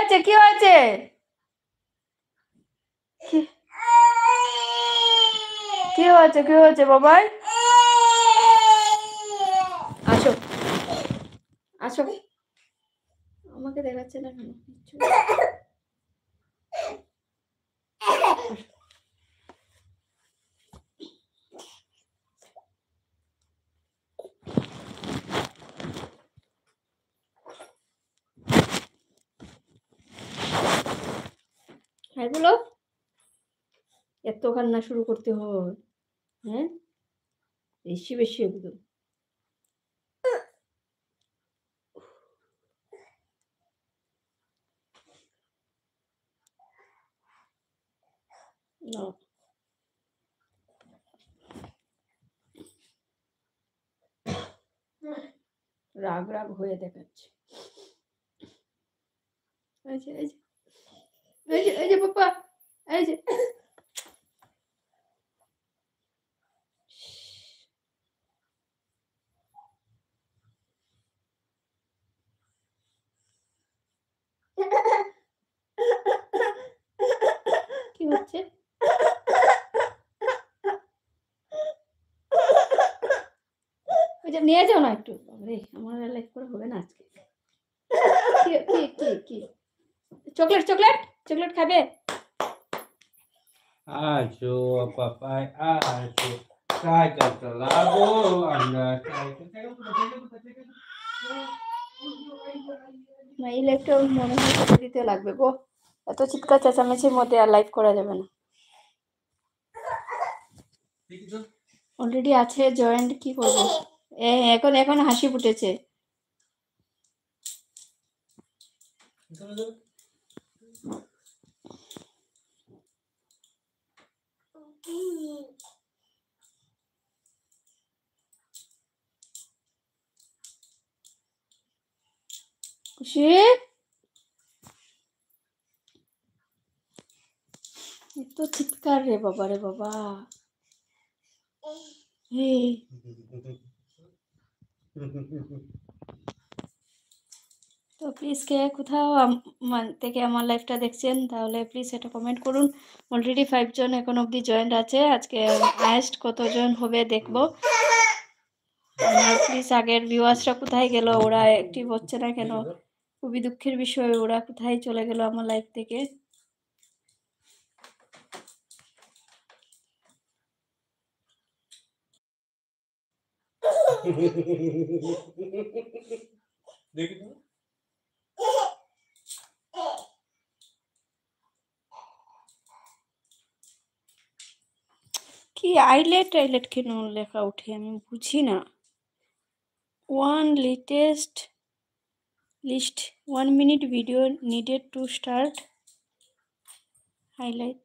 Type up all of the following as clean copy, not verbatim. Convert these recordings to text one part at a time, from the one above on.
হয়েছে কি হয়েছে কি হয়েছে কি হয়েছে বাবাই? আসো আসো, আমাকে দেখাচ্ছে না কেন? হ্যাঁ বলো, এত কান্না শুরু করতে হয়? হ্যাঁ, বেশি বেশি একদম। না, রাগ রাগ হয়ে দেখাচ্ছে। এই যে এই যে এই যে এই যে পাপা, এই যে কি হচ্ছে? ওই যে নিয়ে যাও না একটু। রে আমার লাইফ করে হবে না আজকে। কি কি কি কি চকলেট চকলেট চকলেট খাবে? Acho, papai, acho. Saca lago, anda. না, এই লাইফটা মনে হয় কেটে দিতে লাগবে গো। এত চিৎকার চেঁচামেচির মধ্যে আর লাইভ করা যাবে না। অলরেডি আছে জয়েন্ট, কি করবো? এখন এখন হাসি ফুটেছে। খুশি, এত চিৎকার রে বাবা রে বাবা। এই তো প্লিজ কে কোথাও থেকে আমার লাইফটা দেখছেন তাহলে প্লিজ এটা কমেন্ট করুন। অলরেডি 5 জন এখন অবধি জয়েন্ট আছে। আজকে হায়েস্ট কতজন হবে দেখবো। প্লিজ আগের ভিউয়ার্সরা কোথায় গেল? ওরা অ্যাক্টিভ হচ্ছে না কেন? খুবই দুঃখের বিষয়, ওরা কোথায় চলে গেল আমার লাইফ থেকে। কি আইলেট টাইলেট কেন লেখা উঠে আমি বুঝি না। One latest list 1 minute video needed to start highlight.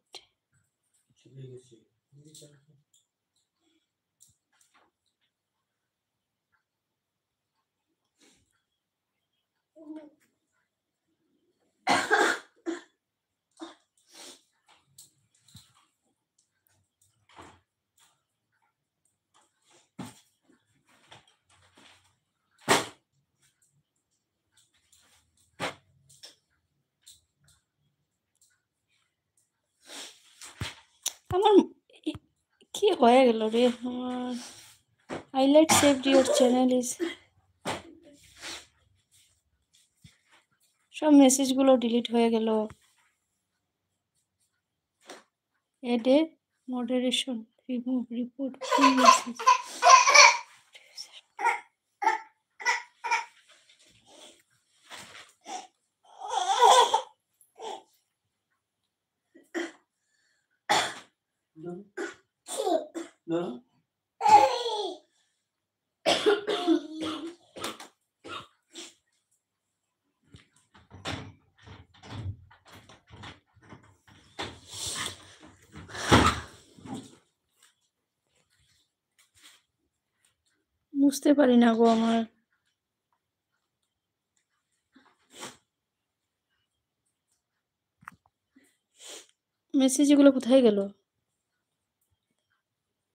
আমার কি হয়ে গেল রে? আমার highlight saved your channel is, সব মেসেজগুলো ডিলিট হয়ে গেল। এডে মডারেশন রিমুভ রিপোর্ট ফুল মেসেজ। বুঝতে পারি না গো, আমার মেসেজগুলো কোথায় গেল?